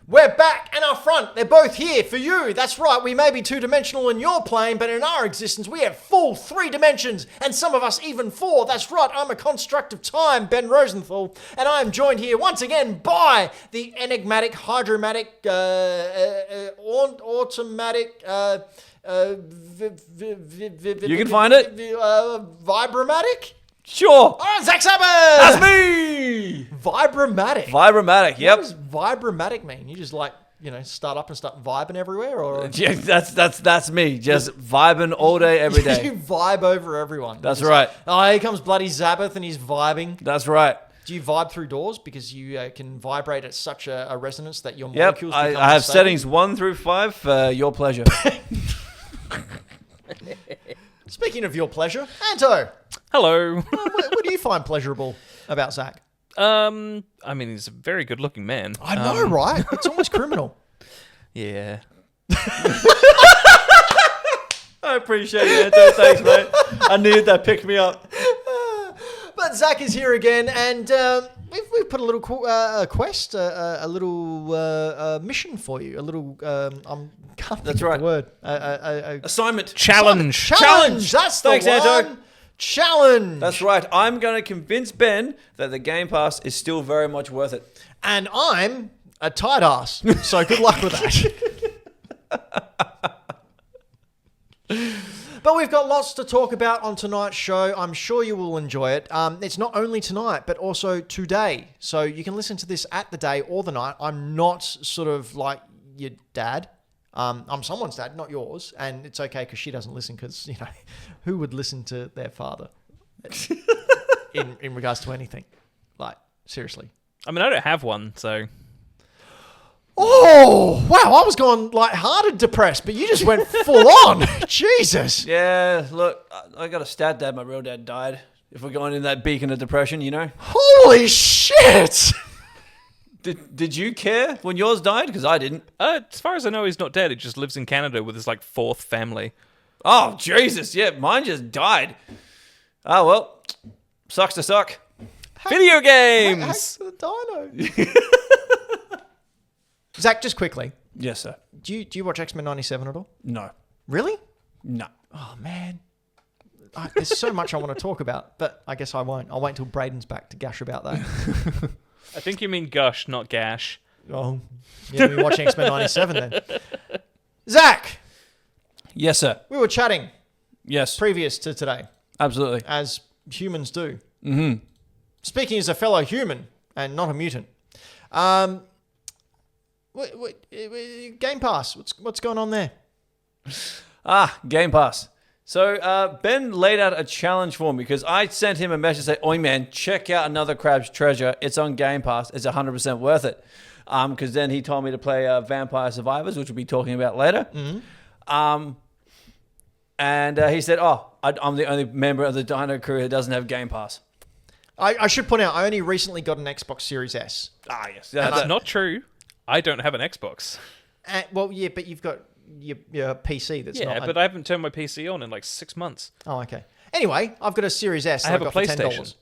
We're back and our front. They're both here for you. That's right. We may be two-dimensional in your plane, but in our existence, we have full 3 dimensions, and some of us even 4. That's right. I'm a construct of time, Ben Rosenthal, and I am joined here once again by the enigmatic, hydromatic, automatic, you can find it. Vibromatic? Sure. Oh, Zach Sabbath! That's me! Vibromatic. Vibromatic, yep. What does vibromatic mean? You just start up and start vibing everywhere? Or Yeah, that's me. Just vibing all day, every day. You vibe over everyone. That's right. Oh, here comes bloody Zabbath and he's vibing. That's right. Do you vibe through doors? Because you can vibrate at such a resonance that your Yep, molecules become I have unstable? settings 1 through 5 for your pleasure. Speaking of your pleasure, Anto, Hello. what do you find pleasurable about Zach? I mean, he's a very good-looking man. I know, right? It's almost criminal. Yeah. I appreciate it, Anto. Thanks, mate. I needed that pick me up. But Zach is here again, and we've put a little quest, a little mission for you. A little, can't think That's of right. the word. Assignment. Challenge. That's the Thanks, one. Anto. Challenge. That's right. I'm going to convince Ben that the Game Pass is still very much worth it. And I'm a tight ass, so good luck with that. But we've got lots to talk about on tonight's show. I'm sure you will enjoy it. It's not only tonight, but also today. So you can listen to this at the day or the night. I'm not sort of like your dad. I'm someone's dad, not yours. And it's okay because she doesn't listen because, who would listen to their father in regards to anything? Like, seriously. I mean, I don't have one, so... Oh, wow. I was going lighthearted depressed, but you just went full on. Jesus. Yeah, look, I got a stat dad. My real dad died. If we're going in that beacon of depression, Holy shit. Did you care when yours died? Because I didn't. As far as I know, he's not dead. He just lives in Canada with his, 4th family. Oh, Jesus. Yeah, mine just died. Oh, well, sucks to suck. Video games! Hack the Dino. Zach, just quickly. Yes, sir. Do you watch X-Men 97 at all? No. Really? No. Oh, man. There's so much I want to talk about, but I guess I won't. I'll wait until Braden's back to gush about that. I think you mean gush, not gash. Oh, yeah, we're watching X-Men 97 then. Zach, Yes, sir. we were chatting Yes. previous to today, Absolutely. as humans do. Mm-hmm. Speaking as a fellow human and not a mutant. Game Pass, what's going on there? Game Pass. So Ben laid out a challenge for me because I sent him a message saying, "Oi, man, check out Another Crab's Treasure. It's on Game Pass. It's 100% worth it." Because then he told me to play Vampire Survivors, which we'll be talking about later. Mm-hmm. And he said, I'm the only member of the Dino crew who doesn't have Game Pass. I should point out, I only recently got an Xbox Series S. Yes. That's not true. I don't have an Xbox. Well, yeah, but you've got your PC that's not... Yeah, but I haven't turned my PC on in 6 months. Oh, okay. Anyway, I've got a Series S. I have a got for PlayStation.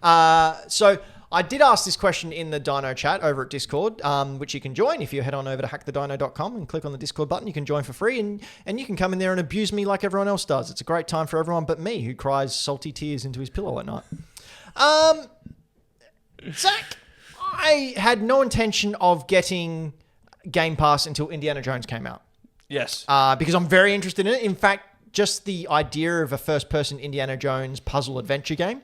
$10. So I did ask this question in the Dino chat over at Discord, which you can join if you head on over to hackthedino.com and click on the Discord button. You can join for free, and you can come in there and abuse me like everyone else does. It's a great time for everyone but me, who cries salty tears into his pillow at night. Zach, I had no intention of getting Game Pass until Indiana Jones came out. Yes. Because I'm very interested in it. In fact, just the idea of a first-person Indiana Jones puzzle adventure game,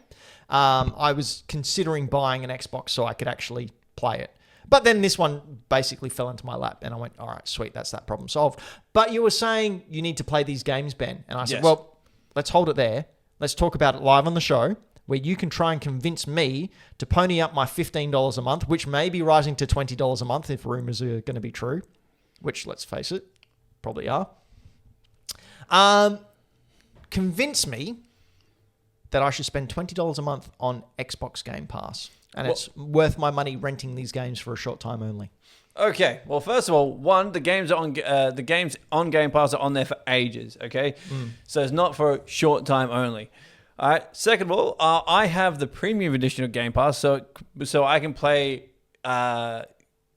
I was considering buying an Xbox so I could actually play it. But then this one basically fell into my lap, and I went, all right, sweet, that's that problem solved. But you were saying you need to play these games, Ben. And I said, well, let's hold it there. Let's talk about it live on the show, where you can try and convince me to pony up my $15 a month, which may be rising to $20 a month if rumors are going to be true, which, let's face it, probably are. Convince me that I should spend $20 a month on Xbox Game Pass, and it's worth my money renting these games for a short time only. Okay. Well, first of all, the games on Game Pass are on there for ages. Okay, so it's not for a short time only. All right. Second of all, I have the premium edition of Game Pass, so I can play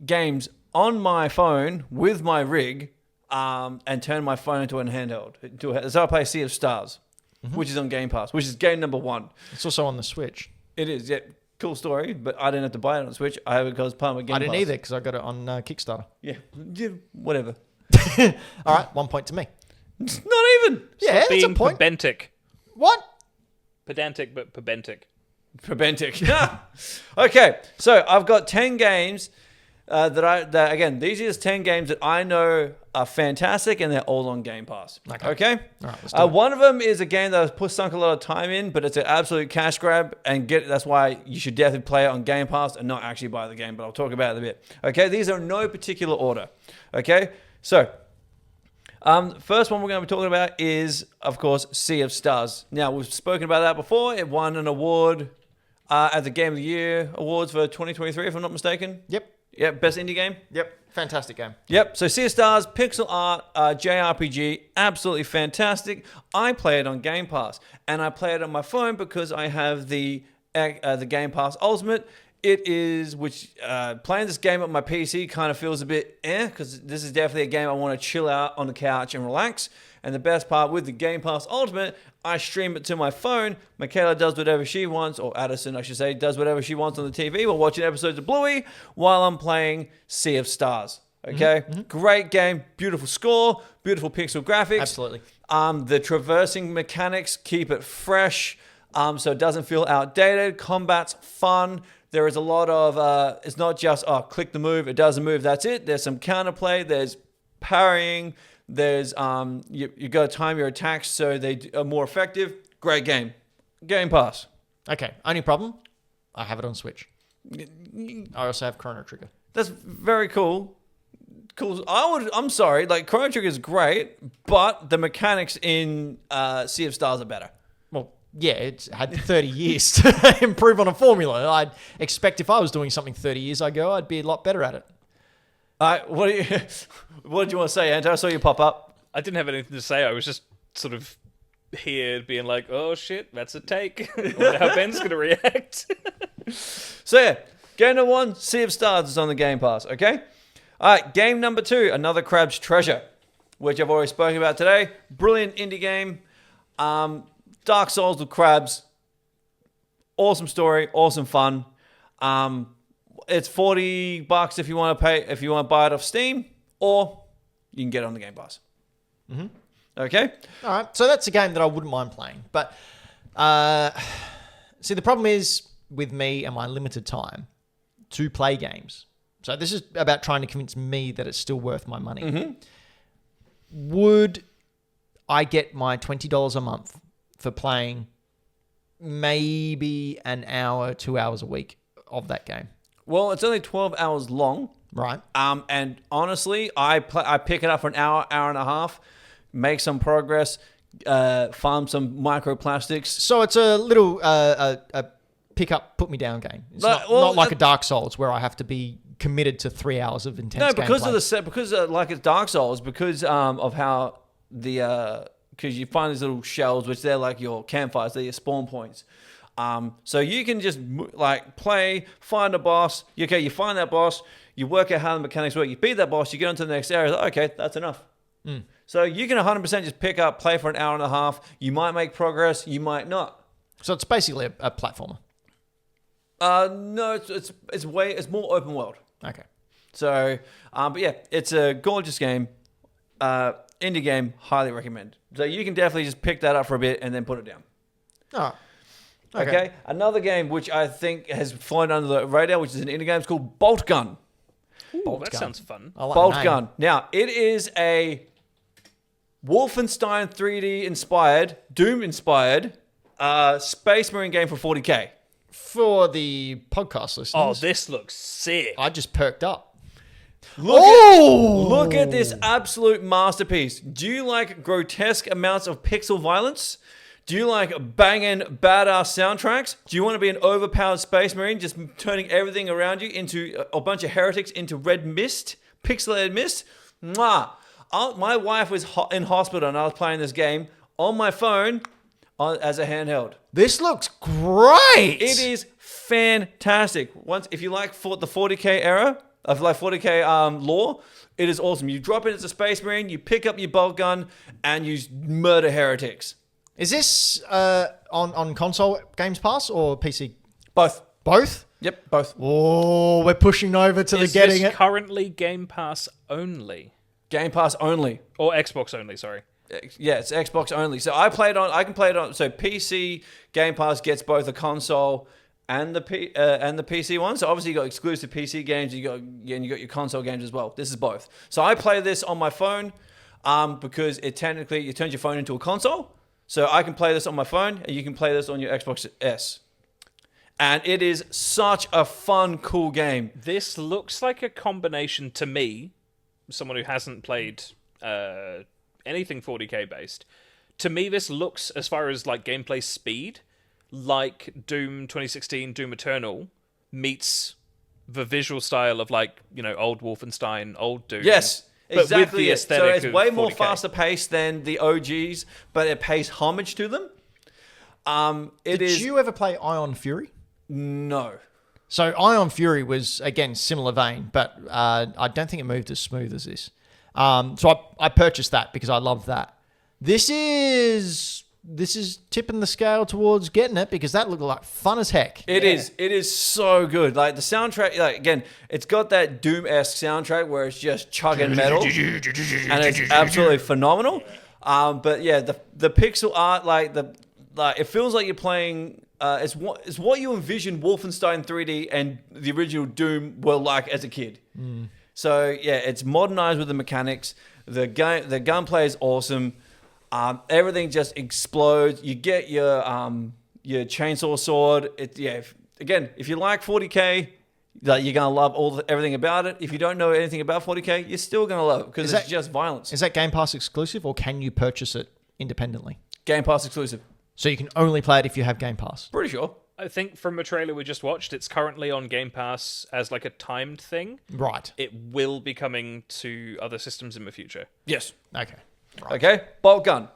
games on my phone with my rig and turn my phone into a handheld. So I play Sea of Stars, which is on Game Pass, which is game number 1. It's also on the Switch. It is, yeah. Cool story, but I didn't have to buy it on Switch. I have it because part of my Game Pass. I didn't either because I got it on Kickstarter. Yeah, whatever. All right, 1 point to me. Not even. Yeah, that's a Being point. pedantic. What? Pedantic, but pedantic. Pedantic. Okay, so I've got 10 games that again, these are just 10 games that I know are fantastic and they're all on Game Pass. Okay? All right, let's do it. One of them is a game that I've sunk a lot of time in, but it's an absolute cash grab and that's why you should definitely play it on Game Pass and not actually buy the game, but I'll talk about it in a bit. Okay, these are in no particular order. Okay, so first one we're going to be talking about is, of course, Sea of Stars. Now, we've spoken about that before. It won an award at the Game of the Year Awards for 2023, if I'm not mistaken. Yep, best indie game. Yep, fantastic game. Yep, so Sea of Stars, pixel art, JRPG, absolutely fantastic. I play it on Game Pass, and I play it on my phone because I have the Game Pass Ultimate. It is, playing this game on my PC kind of feels a bit because this is definitely a game I want to chill out on the couch and relax. And the best part with the Game Pass Ultimate, I stream it to my phone. Michaela does whatever she wants, or Addison, I should say, does whatever she wants on the TV while watching episodes of Bluey while I'm playing Sea of Stars. Okay? Great game, beautiful score, beautiful pixel graphics. Absolutely. The traversing mechanics keep it fresh, so it doesn't feel outdated. Combat's fun. There is a lot of, it's not just, click the move, it doesn't move, that's it. There's some counterplay, there's parrying, there's, you got to time your attacks so they are more effective. Great game. Game Pass. Okay, only problem, I have it on Switch. I also have Chrono Trigger. That's very cool. I'm sorry, like Chrono Trigger is great, but the mechanics in Sea of Stars are better. Well, yeah, it's had 30 years to improve on a formula. I'd expect if I was doing something 30 years ago, I'd be a lot better at it. What did you want to say, Anto? I saw you pop up. I didn't have anything to say. I was just sort of here being like, oh shit, that's a take. I wonder how Ben's going to react. So yeah, game number 1, Sea of Stars is on the Game Pass, okay? All right, game number 2, Another Crab's Treasure, which I've already spoken about today. Brilliant indie game. Dark Souls with crabs. Awesome story, awesome fun. It's $40 if you want to pay, if you want to buy it off Steam, or you can get it on the Game Pass. Okay? All right, so that's a game that I wouldn't mind playing. But see, the problem is with me and my limited time to play games. So this is about trying to convince me that it's still worth my money. Would I get my $20 a month for playing maybe an hour, 2 hours a week of that game? Well, it's only 12 hours long. Right. And honestly, I pick it up for an hour, hour and a half, make some progress, farm some microplastics. So it's a little a pick up, put me down game. It's not like a Dark Souls where I have to be committed to 3 hours of intense gameplay. Because of the set, like it's Dark Souls, because of how because you find these little shells, which they're like your campfires, they're your spawn points. So you can just like play, find a boss. You find that boss, you work out how the mechanics work, you beat that boss, you get on to the next area. Like, okay, that's enough. So you can 100% just pick up, play for an hour and a half. You might make progress, you might not. So it's basically a platformer. No, it's more open world. Okay. So, but yeah, it's a gorgeous game. Indie game, highly recommend. So you can definitely just pick that up for a bit and then put it down. Oh. Okay. Another game which I think has flown under the radar, which is an indie game, is called Bolt Gun. Ooh, that sounds fun. I like Bolt the name. Gun. Now, it is a Wolfenstein 3D inspired, Doom inspired, Space Marine game for $40K. For the podcast listeners. Oh, this looks sick. I just perked up. Look at this absolute masterpiece. Do you like grotesque amounts of pixel violence? Do you like banging badass soundtracks? Do you want to be an overpowered space marine just turning everything around you into a bunch of heretics into red mist, pixelated mist? Mwah. My wife was in hospital and I was playing this game on my phone as a handheld. This looks great. It is fantastic. If you like the $40K era, of like 40k lore. It is awesome. You drop in as a Space Marine, you pick up your bolt gun, and you murder heretics. Is this on console Games Pass or PC? Both. Both? Yep, both. Oh, we're pushing over to Is the getting this it. currently Game Pass only? Game Pass only. Or Xbox only, sorry. Yeah, it's Xbox only. So I can play it on. So PC Game Pass gets both the console and the PC one. So obviously you got exclusive PC games. You got your console games as well. This is both. So I play this on my phone because it turns your phone into a console. So I can play this on my phone, and you can play this on your Xbox S. And it is such a fun, cool game. This looks like a combination to me, someone who hasn't played anything 40k based. To me, this looks, as far as like gameplay speed, like Doom 2016, Doom Eternal meets the visual style of like, old Wolfenstein, old Doom. Yes, but with exactly. the aesthetic So it's of way more 40K. faster paced than the OGs, but it pays homage to them. Did you ever play Ion Fury? No. So Ion Fury was, again, similar vein, but I don't think it moved as smooth as this. So I purchased that because I love that. This is tipping the scale towards getting it because that looked like fun as heck. It is so good. Like the soundtrack, like again, it's got that Doom-esque soundtrack where it's just chugging metal, and it's absolutely phenomenal. But yeah, the pixel art, it feels like you're playing. It's what you envision Wolfenstein 3D and the original Doom were like as a kid. So yeah, it's modernized with the mechanics. The gunplay is awesome. Everything just explodes. You get your chainsaw sword. If you like 40k, you're gonna love everything about it. If you don't know anything about 40k, you're still gonna love it because it's just violence. Is that Game Pass exclusive or can you purchase it independently? Game Pass exclusive. So you can only play it if you have Game Pass. Pretty sure. I think from a trailer we just watched, it's currently on Game Pass as like a timed thing. Right. It will be coming to other systems in the future. Yes. Okay. Right. Okay. Bolt gun.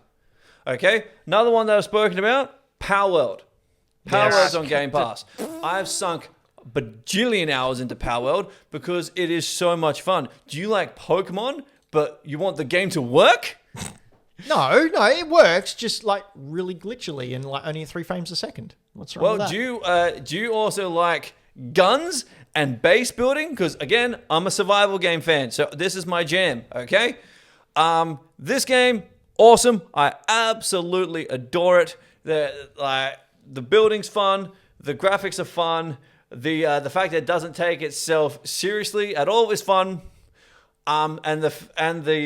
Okay. Another one that I've spoken about. Power World. Power World's on Game Pass. I've sunk bajillion hours into Power World because it is so much fun. Do you like Pokemon, but you want the game to work? No, it works just like really glitchily and like only 3 frames a second. What's wrong with that? Do you also like guns and base building? Because again, I'm a survival game fan, so this is my jam. Okay, this game awesome. I absolutely adore it. The building's fun. The graphics are fun. The fact that it doesn't take itself seriously at all is fun. And the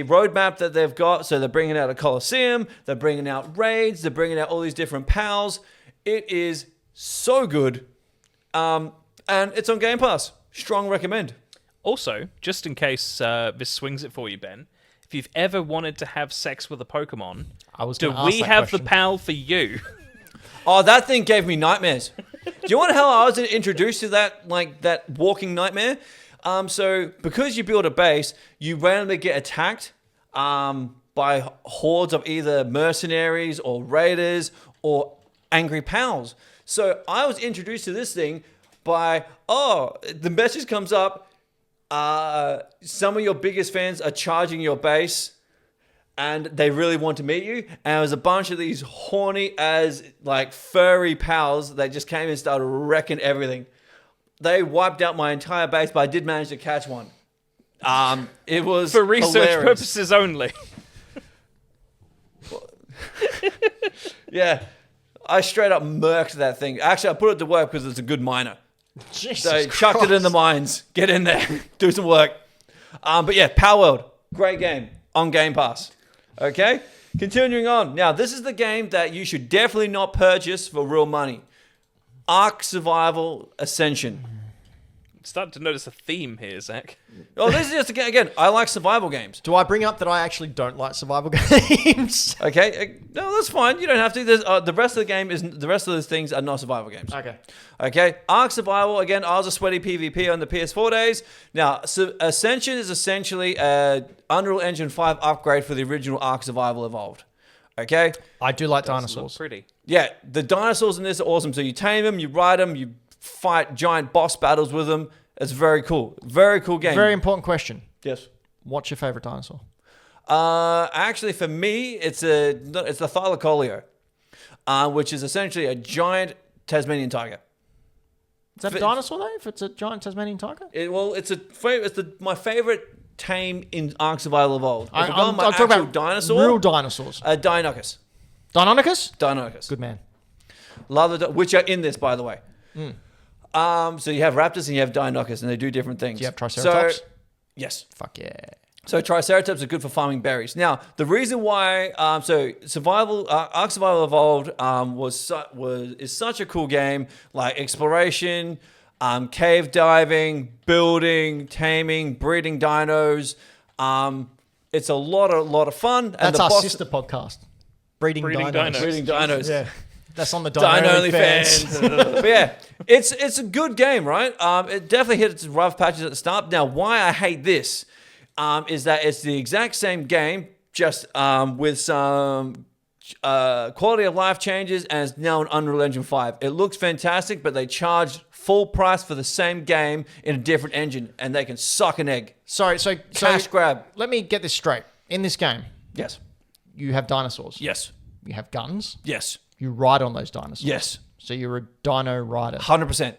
roadmap that they've got, so they're bringing out a Colosseum, they're bringing out raids, they're bringing out all these different pals. It is so good, and it's on Game Pass. Strong recommend. Also, just in case this swings it for you, Ben, if you've ever wanted to have sex with a Pokemon, do we have the pal for you? Oh, that thing gave me nightmares. Do you want how I was introduced to that walking nightmare? So because you build a base, you randomly get attacked by hordes of either mercenaries or raiders or angry pals. So I was introduced to this thing by, the message comes up, some of your biggest fans are charging your base and they really want to meet you. And it was a bunch of these horny as furry pals that just came and started wrecking everything. They wiped out my entire base, but I did manage to catch one. It was For research hilarious. purposes only. Yeah, I straight up murked that thing. Actually, I put it to work because it's a good miner. Jesus So chucked it in the mines. Get in there, do some work. But yeah, Power World, great game on Game Pass. Okay, continuing on. Now, this is the game that you should definitely not purchase for real money. Ark Survival Ascension. Starting to notice a theme here, Zach. Oh, this is just again. I like survival games. Do I bring up that I actually don't like survival games? Okay, no, that's fine. You don't have to. There's, the rest of the game is the rest of those things are not survival games. Okay. Ark Survival again. I was a sweaty PvP on the PS4 days. Now, Ascension is essentially a Unreal Engine 5 upgrade for the original Ark Survival Evolved. Okay. I do like Look dinosaurs. pretty. Yeah, the dinosaurs in this are awesome. So you tame them, you ride them, you fight giant boss battles with them. It's very cool. Very cool game. Very important question. Yes. What's your favorite dinosaur? Actually, for me, it's the Thylacoleo, which is essentially a giant Tasmanian tiger. Is that a dinosaur though? If it's a giant Tasmanian tiger? My favorite tame in Ark Survival Evolved. If I'm talking about dinosaur, real dinosaurs. Deinonychus. Deinonychus? Good man. Love which are in this, by the way. So you have raptors and you have Deinonychus, and they do different things. Do you have Triceratops? Yes. Fuck yeah. So Triceratops are good for farming berries. Now, the reason why, Ark Survival Evolved is such a cool game, like exploration, cave diving, building, taming, breeding dinos. It's a lot of fun. That's our sister podcast. Breeding Dinos. Breeding dinos. Yeah. That's on the Dino Dino fans. But yeah, it's a good game, right? It definitely hit its rough patches at the start. Now, why I hate this is that it's the exact same game, just with some quality of life changes, and it's now an Unreal Engine 5. It looks fantastic, but they charged full price for the same game in a different engine, and they can suck an egg. So Cash grab. Let me get this straight. In this game, Yes. you have dinosaurs. Yes. You have guns. Yes. You ride on those dinosaurs. Yes. So you're a dino rider. 100%.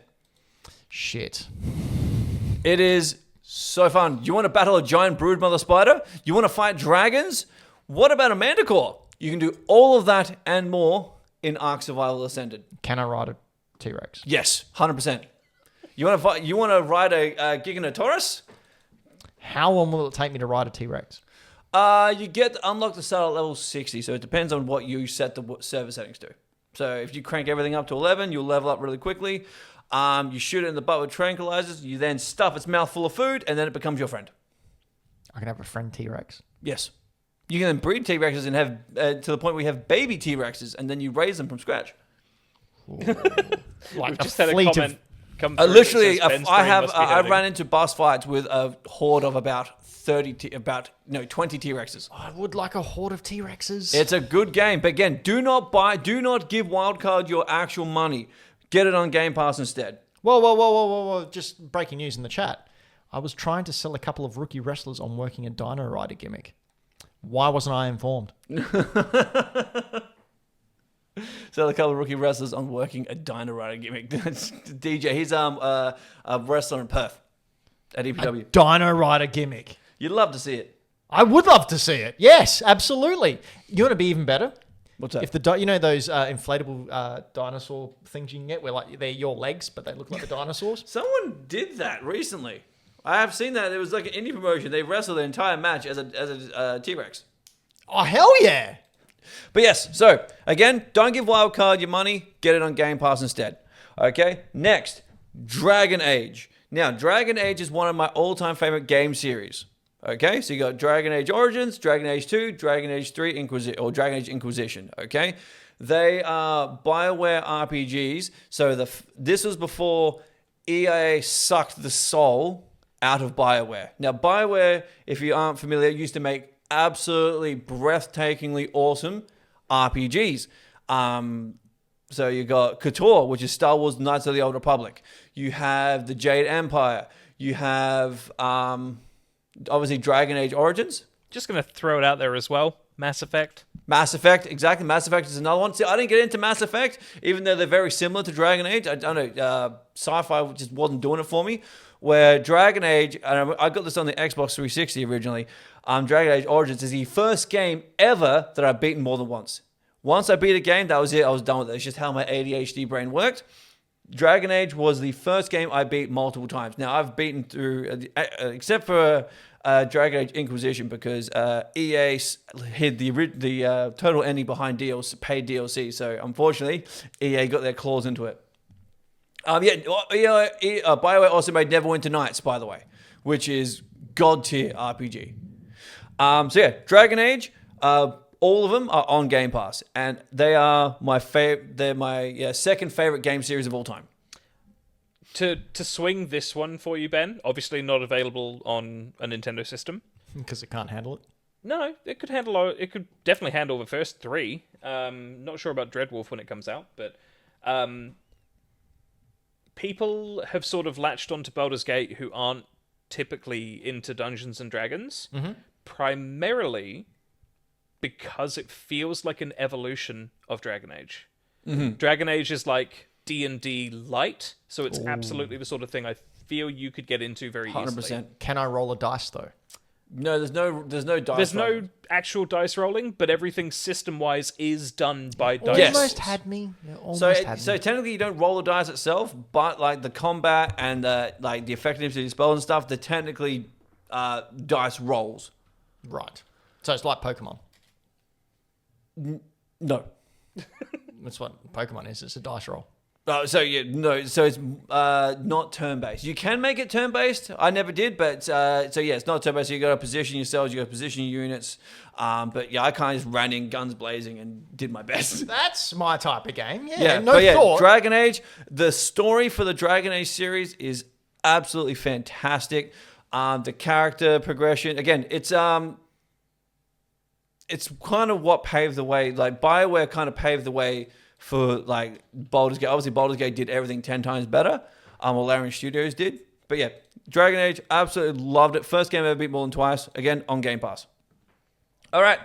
Shit. It is so fun. You want to battle a giant broodmother spider? You want to fight dragons? What about a manticore? You can do all of that and more in Ark Survival Ascended. Can I ride a T-Rex? Yes, 100%. You want to ride a Giganotosaurus? How long will it take me to ride a T-Rex? You get unlock the start at level 60, so it depends on what you set the server settings to. So if you crank everything up to 11, you'll level up really quickly. You shoot it in the butt with tranquilizers. You then stuff its mouth full of food, and then it becomes your friend. I can have a friend T-Rex. Yes. You can then breed T-Rexes and have to the point where you have baby T-Rexes, and then you raise them from scratch. Like Just had a fleet comment of... come through. Literally, It says Ben's I brain have must be I hurting. ran into boss fights with a horde of about 20 T-Rexes. I would like a horde of T-Rexes. It's a good game, but again, do not give Wildcard your actual money. Get it on Game Pass instead. Whoa. Just breaking news in the chat. I was trying to sell a couple of rookie wrestlers on working a Dino Rider gimmick. Why wasn't I informed? So a couple of rookie wrestlers on working a Dino Rider gimmick. DJ, he's a wrestler in Perth at EPW. Dino Rider gimmick. You'd love to see it. I would love to see it. Yes, absolutely. You want to be even better? What's that? If those inflatable dinosaur things you can get, where like they're your legs, but they look like the dinosaurs. Someone did that recently. I have seen that. It was like an indie promotion. They wrestled the entire match as a T-Rex. Oh hell yeah! But yes, so again, don't give Wildcard your money. Get it on Game Pass instead. Okay. Next, Dragon Age. Now, Dragon Age is one of my all-time favorite game series. Okay, so you got Dragon Age Origins, Dragon Age 2, Dragon Age 3, Dragon Age Inquisition. Okay, they are BioWare RPGs. So this was before EA sucked the soul out of BioWare. Now, BioWare, if you aren't familiar, used to make absolutely breathtakingly awesome RPGs. So you got KOTOR, which is Star Wars Knights of the Old Republic. You have the Jade Empire. You have obviously Dragon Age Origins. Just going to throw it out there as well. Mass Effect. Mass Effect, exactly. Mass Effect is another one. See, I didn't get into Mass Effect, even though they're very similar to Dragon Age. I don't know, sci-fi just wasn't doing it for me. Where Dragon Age, and I got this on the Xbox 360 originally, Dragon Age Origins is the first game ever that I've beaten more than once. Once I beat a game, that was it. I was done with it. It's just how my ADHD brain worked. Dragon Age was the first game I beat multiple times. Now, I've beaten through, except for Dragon Age Inquisition, because EA hid the total ending behind paid DLC. So, unfortunately, EA got their claws into it. BioWare also made Neverwinter Nights, by the way, which is god tier RPG. Dragon Age, all of them are on Game Pass, and they are my favorite. They're my second favorite game series of all time. To swing this one for you, Ben, obviously not available on a Nintendo system. Because it can't handle it. No, it could handle. It could definitely handle the first three. Not sure about Dreadwolf when it comes out, but people have sort of latched onto Baldur's Gate who aren't typically into Dungeons and Dragons, primarily because it feels like an evolution of Dragon Age. Dragon Age is like D&D light, so it's absolutely the sort of thing I feel you could get into very 100%. Easily. Can I roll a dice though? No, there's no dice. There's rolling. no actual dice rolling, but everything system-wise is done by dice. Almost rolls. had me. So technically, you don't roll the dice itself, but like the combat and like the effectiveness of your spells and stuff, they're technically dice rolls. Right. So it's like Pokemon. No. That's what Pokemon is. It's a dice roll. So it's not turn-based. You can make it turn-based. I never did, but it's not turn-based. So you got to position yourselves, you got to position your units. But yeah, I kind of just ran in guns blazing and did my best. That's my type of game. Yeah, no but yeah, thought. Dragon Age. The story for the Dragon Age series is absolutely fantastic. The character progression, again, it's kind of what paved the way. Like BioWare kind of paved the way for like Baldur's Gate. Obviously, Baldur's Gate did everything 10 times better. Larian Studios did. But yeah, Dragon Age, absolutely loved it. First game I ever beat more than twice. Again, on Game Pass. All right.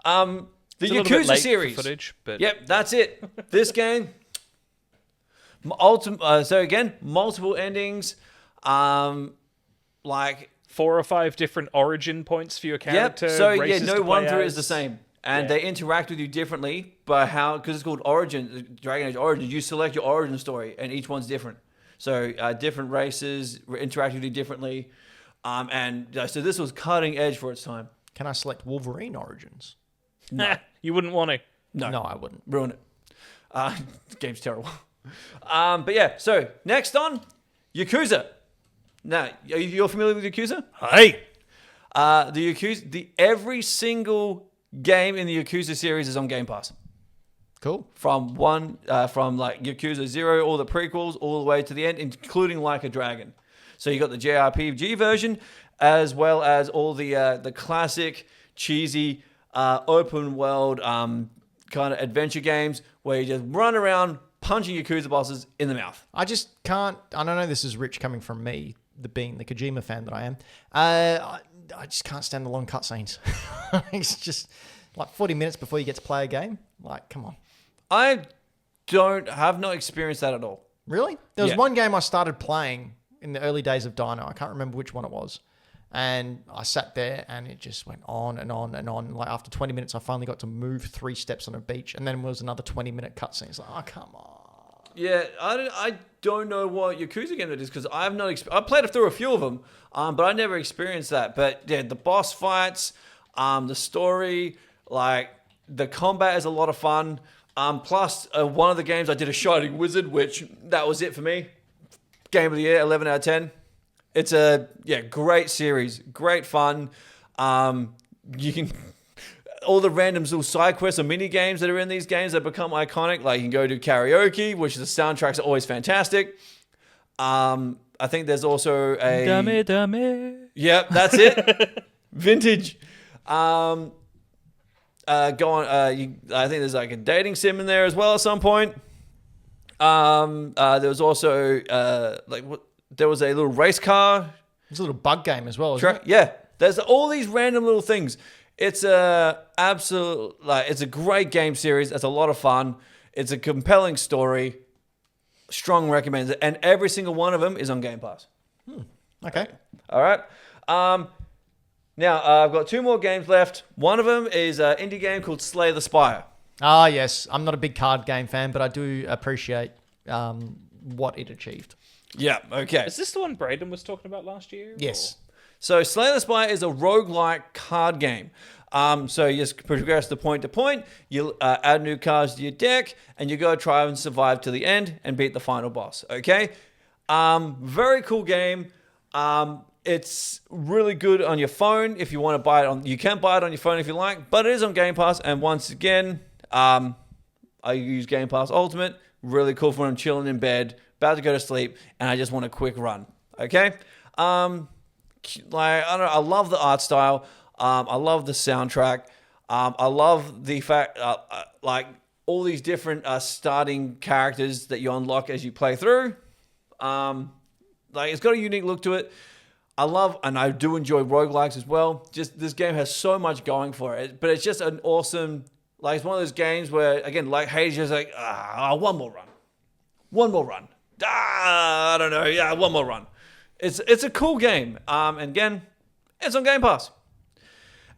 The It's a little bit Yakuza late series. for footage, but Yep, that's it. This game. So again, multiple endings. Like 4 or 5 different origin points for your character. Yep. So yeah, races no to one play through as. is the same, and they interact with you differently. But because it's called Origin, Dragon Age Origins, you select your origin story, and each one's different. So different races interact with you differently, so this was cutting edge for its time. Can I select Wolverine Origins? No. You wouldn't want to. No, I wouldn't. Ruin it. The game's terrible. But yeah, so next on Yakuza. Now, you're familiar with Yakuza? Hey! The Yakuza, every single game in the Yakuza series is on Game Pass. Cool. From like Yakuza 0, all the prequels, all the way to the end, including Like a Dragon. So you got the JRPG version, as well as all the classic, cheesy, open world kind of adventure games where you just run around punching Yakuza bosses in the mouth. I just can't. I don't know. This is rich coming from me, being the Kojima fan that I am. I just can't stand the long cutscenes. It's just like 40 minutes before you get to play a game. Like, come on. I have not experienced that at all. Really? There was Yeah. one game I started playing in the early days of Dino. I can't remember which one it was. And I sat there and it just went on and on and on. Like after 20 minutes, I finally got to move 3 steps on a beach. And then it was another 20-minute cutscene. It's like, oh, come on. Yeah, I don't know what Yakuza game it is because I've not. I played through a few of them, but I never experienced that. But yeah, the boss fights, the story, like the combat is a lot of fun. Plus, one of the games I did a Shining Wizard, which that was it for me. Game of the year, 11 out of 10. It's a great series, great fun. You can. All the random little side quests or mini games that are in these games that become iconic. Like you can go to karaoke, which the soundtracks are always fantastic. I think there's also a Dame. Yep, that's it. Vintage. Go on. I think there's like a dating sim in there as well at some point. There was also there was a little race car. There's a little bug game as well, isn't it? Yeah, there's all these random little things. It's it's a great game series. It's a lot of fun. It's a compelling story. Strong recommend it. And every single one of them is on Game Pass. Okay. All right. Now, I've got 2 more games left. One of them is an indie game called Slay the Spire. Ah, yes. I'm not a big card game fan, but I do appreciate what it achieved. Yeah, okay. Is this the one Braden was talking about last year? Yes. Or? So Slay the Spire is a roguelike card game. So you just progress the point to point, you add new cards to your deck, and you go try and survive to the end and beat the final boss, okay? Very cool game. It's really good on your phone if you want to buy it on. You can buy it on your phone if you like, but it is on Game Pass, and once again, I use Game Pass Ultimate. Really cool for when I'm chilling in bed, about to go to sleep, and I just want a quick run, okay? I love the art style. I love the soundtrack. I love the fact, all these different starting characters that you unlock as you play through. Like it's got a unique look to it. I love and I do enjoy roguelikes as well. Just this game has so much going for it, but it's just an awesome. Like it's one of those games where again, like Hades, just like one more run. I don't know. Yeah, one more run. It's a cool game. And again, it's on Game Pass.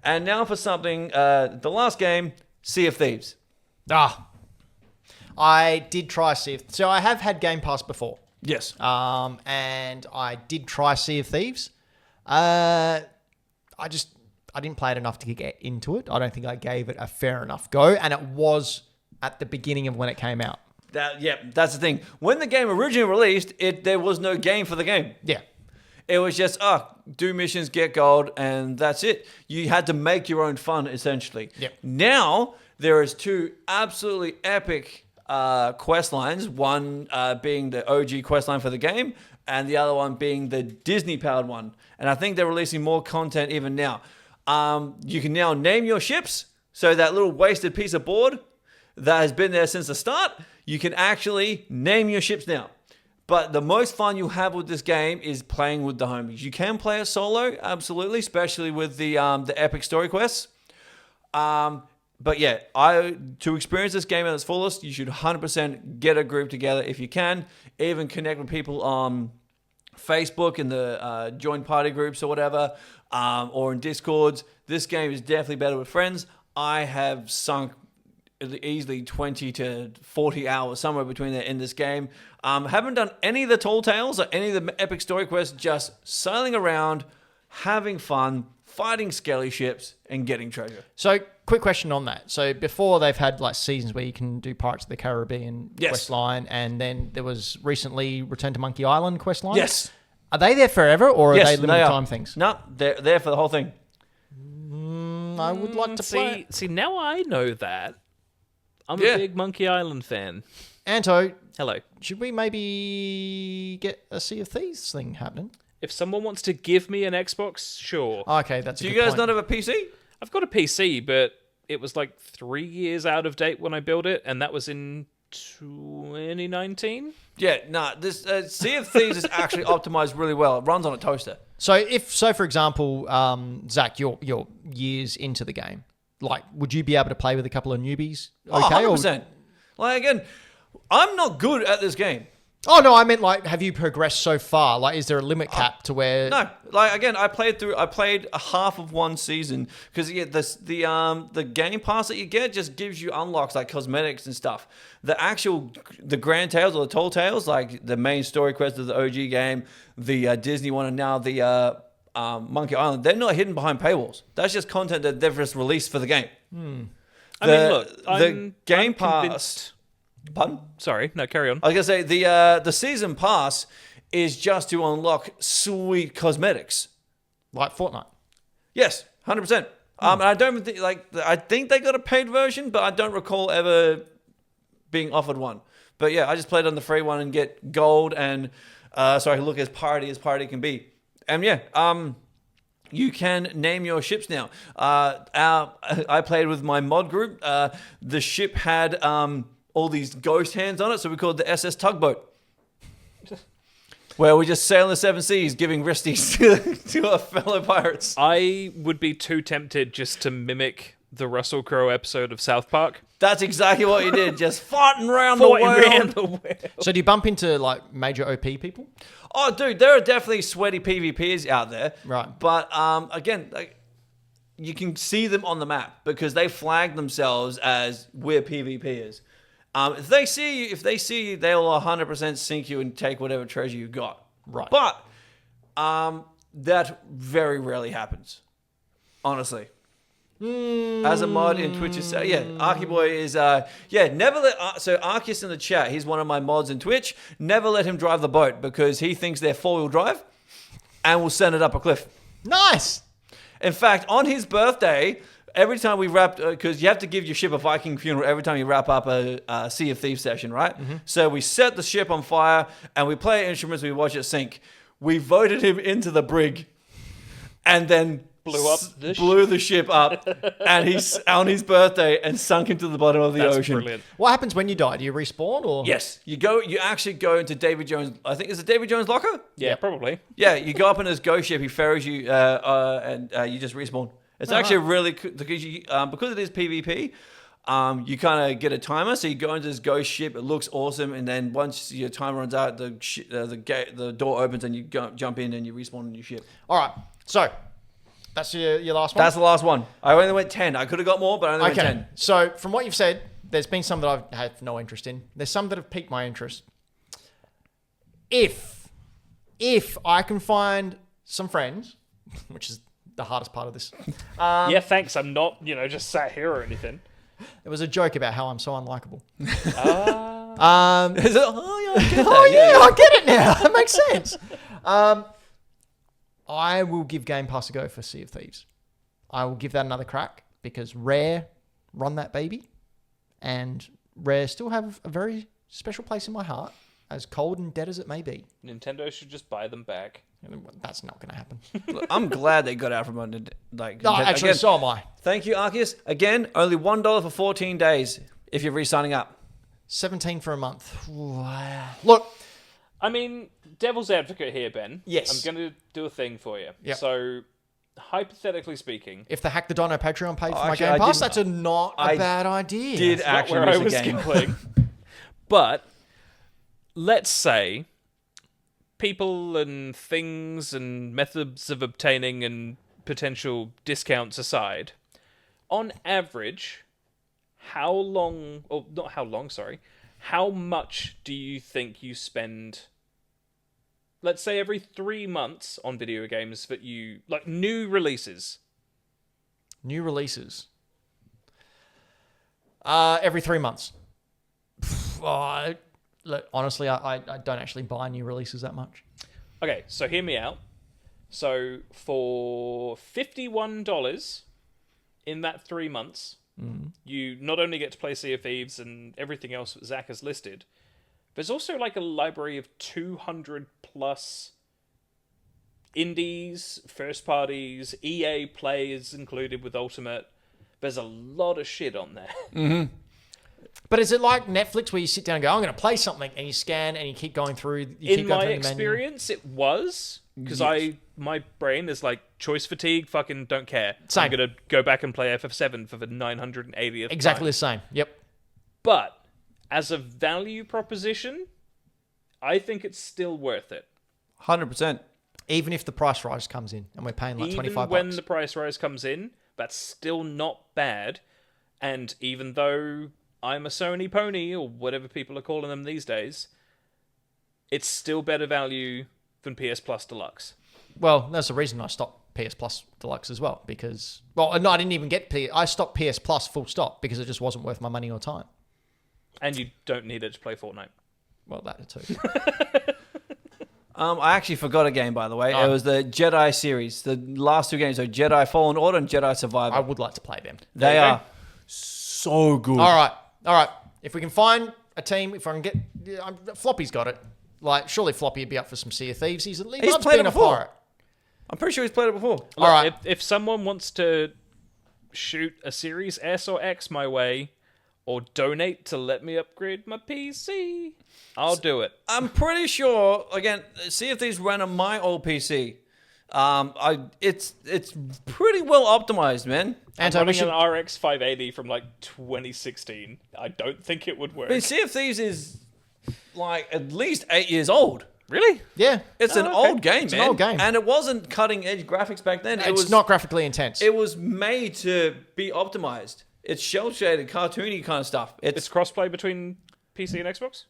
And now for something. The last game, Sea of Thieves. I did try Sea of Thieves. So I have had Game Pass before. Yes. And I did try Sea of Thieves. I didn't play it enough to get into it. I don't think I gave it a fair enough go. And it was at the beginning of when it came out. That's the thing. When the game originally released, there was no game for the game. Yeah. It was just, do missions, get gold, and that's it. You had to make your own fun, essentially. Yep. Now, there is 2 absolutely epic quest lines. One being the OG quest line for the game, and the other one being the Disney-powered one. And I think they're releasing more content even now. You can now name your ships. So that little wasted piece of board that has been there since the start, you can actually name your ships now. But the most fun you have with this game is playing with the homies. You can play it solo, absolutely, especially with the epic story quests. But yeah, to experience this game at its fullest, you should 100% get a group together if you can. Even connect with people on Facebook in the join party groups or whatever, or in Discords. This game is definitely better with friends. I have sunk easily 20 to 40 hours, somewhere between there in this game. Haven't done any of the tall tales or any of the epic story quests, just sailing around, having fun, fighting skelly ships, and getting treasure. So, quick question on that. So, before they've had like seasons where you can do Pirates of the Caribbean quest line, and then there was recently Return to Monkey Island quest line. Yes. Are they there forever, or are they limited time things? No, they're there for the whole thing. I would like to play. See, now I know that. I'm a big Monkey Island fan. Anto, hello. Should we maybe get a Sea of Thieves thing happening? If someone wants to give me an Xbox, sure. Okay, that's. Do you guys not have a PC? I've got a PC, but it was like 3 years out of date when I built it, and that was in 2019. Yeah, this Sea of Thieves is actually optimized really well. It runs on a toaster. So, for example, Zach, you're years into the game. Like, would you be able to play with a couple of newbies? Okay, 100%. Like, again, I'm not good at this game. Oh, no, I meant, like, have you progressed so far? Like, is there a limit cap to where... No. Like, again, I played a half of one season because the Game Pass that you get just gives you unlocks like cosmetics and stuff. The Grand Tales or the Tall Tales, like the main story quest of the OG game, the Disney one, and now the Monkey Island, they're not hidden behind paywalls. That's just content that they've just released for the game. The Game Pass... Convinced. Pardon? Sorry, no, carry on. I was going to say, the season pass is just to unlock sweet cosmetics. Like Fortnite? Yes, 100%. And I don't think, I think they got a paid version, but I don't recall ever being offered one. But yeah, I just played on the free one and get gold and so I can look as party can be. And yeah, you can name your ships now. I played with my mod group. The ship had all these ghost hands on it, so we called it the SS Tugboat. Where we just sail in the seven seas, giving wristies to our fellow pirates. I would be too tempted just to mimic the Russell Crowe episode of South Park. That's exactly what you did, just fighting around the world. So do you bump into like major OP people? Oh, dude, there are definitely sweaty PvPers out there. Right. But again, you can see them on the map because they flag themselves as we're PvPers. If they see you, they'll 100% sink you and take whatever treasure you got. Right. But that very rarely happens, honestly. As a mod in Twitch, Arkyboy is never let so Arceus in the chat, he's one of my mods in Twitch. Never let him drive the boat because he thinks they're 4-wheel drive and will send it up a cliff. Nice. In fact, on his birthday, every time we wrap, because you have to give your ship a Viking funeral every time you wrap up a Sea of Thieves session, right? Mm-hmm. So we set the ship on fire and we play instruments, we watch it sink. We voted him into the brig and then blew the ship up, and he's on his birthday and sunk into the bottom of the That's ocean. brilliant. What happens when you die? Do you respawn or? Yes, you actually go into David Jones. I think is it David Jones' locker? Yeah, probably. Yeah, you go up in his ghost ship. He ferries you, and you just respawn. It's actually really cool because because it is PvP. You kind of get a timer, so you go into this ghost ship. It looks awesome, and then once your timer runs out, the door opens and you jump in and you respawn in your ship. All right. So that's your last one. That's the last one. I only went 10. I could have got more, but I only went 10. So from what you've said, there's been some that I have no interest in. There's some that have piqued my interest. If I can find some friends, which is the hardest part of this. Yeah, thanks. I'm not, just sat here or anything. It was a joke about how I'm so unlikable. Is it? Oh, yeah, I get it now. That makes sense. I will give Game Pass a go for Sea of Thieves. I will give that another crack because Rare run that baby, and Rare still have a very special place in my heart, as cold and dead as it may be. Nintendo should just buy them back. That's not going to happen. Look, I'm glad they got out from under. No, actually, so am I. Thank you, Arceus. Again, only $1 for 14 days if you're re-signing up. 17 for a month. Wow. Look, I mean, devil's advocate here, Ben. Yes. I'm going to do a thing for you. Yep. So, hypothetically speaking, if the Hack the Dino Patreon paid for my actually, Game I Pass, didn't- that's not a bad idea. Did not actually where I miss was a game. going. But let's say people and things and methods of obtaining and potential discounts aside, on average, how much do you think you spend, let's say, every 3 months on video games that you, like, new releases? New releases. Every 3 months. Look, honestly, I don't actually buy new releases that much. Okay, so hear me out. So for $51 in that 3 months, you not only get to play Sea of Thieves and everything else that Zach has listed, there's also like a library of 200 plus indies, first parties, EA Play is included with Ultimate. There's a lot of shit on there. Mm-hmm. But is it like Netflix where you sit down and go, I'm going to play something, and you scan and you keep going through? In my experience, it was. Because my brain is like, choice fatigue, fucking don't care. Same. I'm going to go back and play FF7 for the 980th Exactly time. the same. Yep. But as a value proposition, I think it's still worth it. 100%. Even if the price rise comes in and we're paying like $25. Even when the price rise comes in, that's still not bad. And even though I'm a Sony pony, or whatever people are calling them these days, it's still better value than PS Plus Deluxe. Well, that's the reason I stopped PS Plus Deluxe as well, because, well, no, I didn't even get I stopped PS Plus full stop because it just wasn't worth my money or time. And you don't need it to play Fortnite. Well, that too. I actually forgot a game, by the way. Oh. It was the Jedi series. The last two games, so Jedi Fallen Order and Jedi Survivor. I would like to play them. They you go. are so good. All right. If we can find a team, if I can get... Floppy's got it. Like, surely Floppy would be up for some Sea of Thieves. He loves played being it a before. pirate. I'm pretty sure he's played it before. Look, All right. If someone wants to shoot a Series S or X my way, or donate to let me upgrade my PC, I'll do it. I'm pretty sure, again, Sea of Thieves ran on my old PC. It's pretty well optimized, man. I'm running an RX 580 from like 2016. I don't think it would work. I mean, Sea of Thieves is like at least 8 years old. Really? Yeah. It's an okay. old game, It's man. an old game. And it wasn't cutting edge graphics back then. It's not graphically intense. It was made to be optimized. It's shell shaded, cartoony kind of stuff. It's crossplay between PC and Xbox?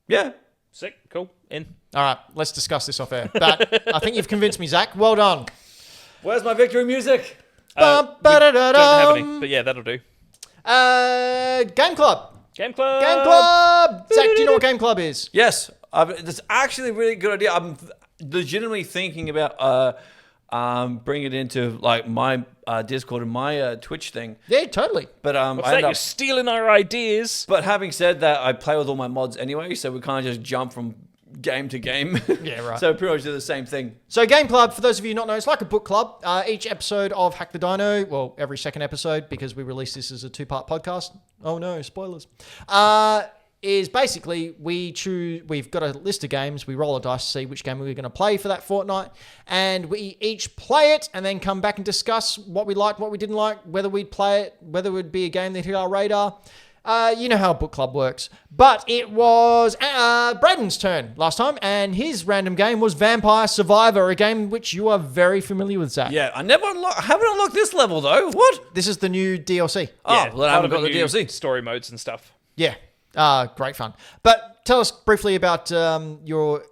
Yeah. Sick. Cool. In. All right, let's discuss this off air. But I think you've convinced me, Zach. Well done. Where's my victory music? Don't have any, but yeah, that'll do. Game Club. Game Club! Game Club! Zach, do you know what Game Club is? Yes, that's actually a really good idea. I'm legitimately thinking about bringing it into like my Discord and my Twitch thing. Yeah, totally. But What's that? You're stealing our ideas. But having said that, I play with all my mods anyway, so we kind of just jump from game to game. Yeah, right. So pretty much do the same thing. So Game Club, for those of you not know, it's like a book club. Each episode of Hack the Dino, well, every second episode, because we release this as a 2-part podcast. Oh no, spoilers. Is basically we've got a list of games, we roll a dice to see which game we're going to play for that fortnight, and we each play it and then come back and discuss what we liked, what we didn't like, whether we'd play it, whether it would be a game that hit our radar. You know how a book club works. But it was Braden's turn last time, and his random game was Vampire Survivor, a game which you are very familiar with, Zach. Yeah, I haven't unlocked this level though. What? This is the new DLC. Oh, well, I haven't got part the of new DLC. story modes and stuff. Yeah. Great fun. But tell us briefly about your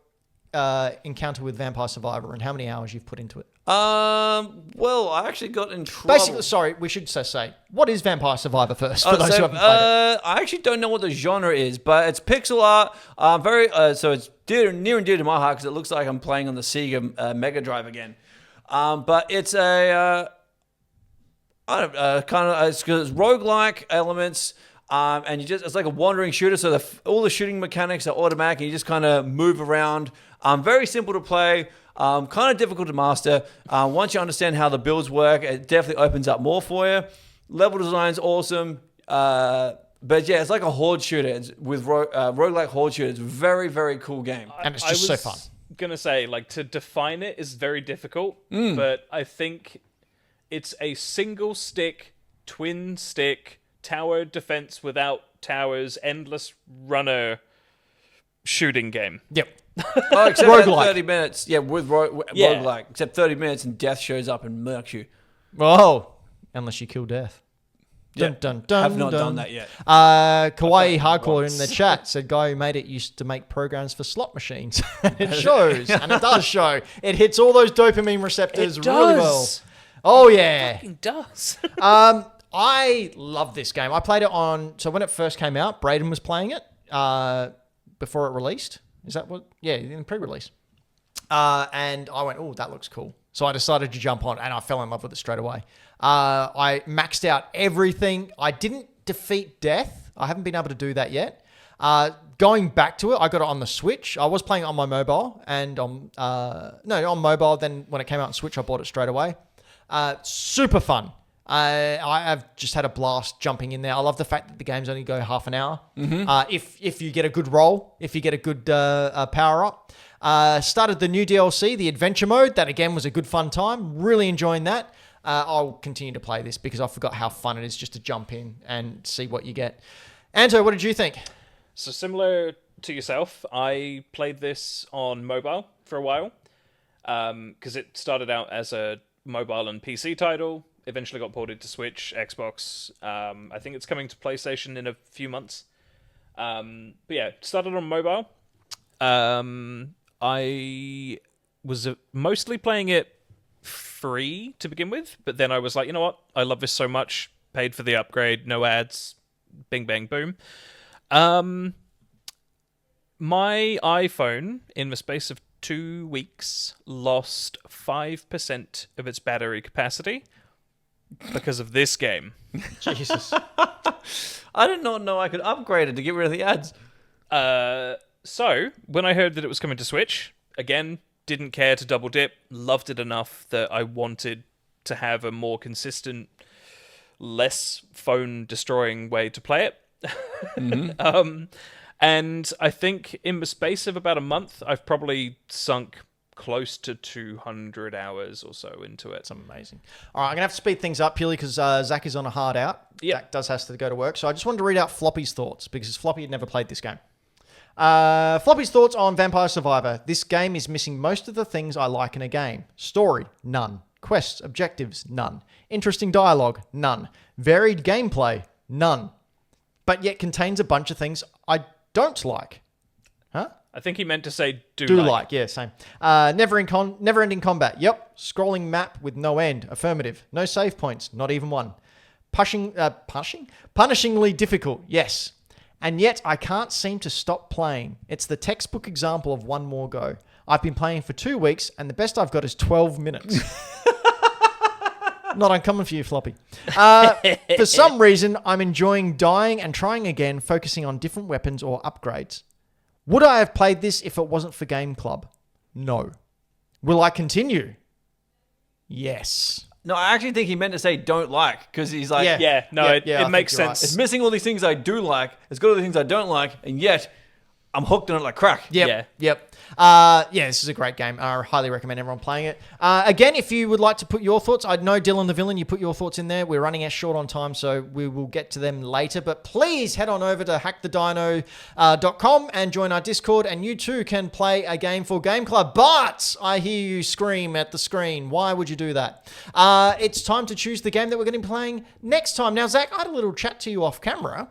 encounter with Vampire Survivor and how many hours you've put into it. Well, I actually got in trouble. Basically, sorry, we should say, what is Vampire Survivor first, for those who haven't played it? I actually don't know what the genre is, but it's pixel art. So it's near and dear to my heart because it looks like I'm playing on the Sega Mega Drive again. But it's it's roguelike elements. And it's like a wandering shooter, so all the shooting mechanics are automatic, and you just kind of move around. Very simple to play, kind of difficult to master. Once you understand how the builds work, it definitely opens up more for you. Level design's awesome, but yeah, it's like a horde shooter. It's with roguelike horde shooter. It's a very, very cool game. And it's just so fun. Gonna say, like, to define it is very difficult, but I think it's a single stick, twin stick, tower defense without towers, endless runner shooting game. Yep. Oh, except Roguelike. 30 minutes. Yeah, with roguelike. Except 30 minutes and death shows up and murks you. Oh, unless you kill death. Yeah. Dun, dun, dun, Have not dun. done that yet. Kawaii Hardcore once. in the chat said guy who made it used to make programs for slot machines. It shows, and it does show. It hits all those dopamine receptors It really well. does. Oh, yeah. Fucking does. I love this game. I played it so when it first came out, Braden was playing it before it released. Is that what? Yeah, in pre-release. And I went, oh, that looks cool. So I decided to jump on, and I fell in love with it straight away. I maxed out everything. I didn't defeat death. I haven't been able to do that yet. Going back to it, I got it on the Switch. I was playing it on my mobile, and on mobile. Then when it came out on Switch, I bought it straight away. Super fun. I've just had a blast jumping in there. I love the fact that the games only go half an hour. Mm-hmm. If you get a good roll, if you get a good power up. Started the new DLC, the adventure mode. That again was a good fun time. Really enjoying that. I'll continue to play this because I forgot how fun it is just to jump in and see what you get. Anto, what did you think? So similar to yourself, I played this on mobile for a while because it started out as a mobile and PC title. Eventually got ported to Switch, Xbox. I think it's coming to PlayStation in a few months. But yeah, started on mobile. I was mostly playing it free to begin with, but then I was like, you know what? I love this so much. Paid for the upgrade, no ads, bing, bang, boom. My iPhone, in the space of 2 weeks, lost 5% of its battery capacity because of this game. Jesus. I did not know I could upgrade it to get rid of the ads. So, when I heard that it was coming to Switch, again, didn't care to double dip, loved it enough that I wanted to have a more consistent, less phone-destroying way to play it. Mm-hmm. And I think in the space of about a month, I've probably sunk close to 200 hours or so into it. It's amazing. All right, I'm going to have to speed things up purely because Zach is on a hard out. Yep. Zach does have to go to work. So I just wanted to read out Floppy's thoughts because Floppy had never played this game. Floppy's thoughts on Vampire Survivor. This game is missing most of the things I like in a game. Story, none. Quests, objectives, none. Interesting dialogue, none. Varied gameplay, none. But yet contains a bunch of things I don't like. Huh? I think he meant to say do like. Yeah, same. Never-ending combat. Yep. Scrolling map with no end. Affirmative. No save points. Not even one. Punishingly difficult. Yes. And yet I can't seem to stop playing. It's the textbook example of one more go. I've been playing for 2 weeks and the best I've got is 12 minutes. Not uncommon for you, Floppy. For some reason, I'm enjoying dying and trying again, focusing on different weapons or upgrades. Would I have played this if it wasn't for Game Club? No. Will I continue? Yes. No, I actually think he meant to say don't like, because he's like, Yeah. It makes you're right. sense. it's missing all these things I do like. It's got all the things I don't like, and yet I'm hooked on it like crack. Yep. This is a great game. I highly recommend everyone playing it. Again, if you would like to put your thoughts, I know Dylan the Villain, you put your thoughts in there. We're running out short on time, so we will get to them later. But please head on over to hackthedino.com and join our Discord, and you too can play a game for Game Club. But I hear you scream at the screen. Why would you do that? It's time to choose the game that we're going to be playing next time. Now, Zach, I had a little chat to you off camera.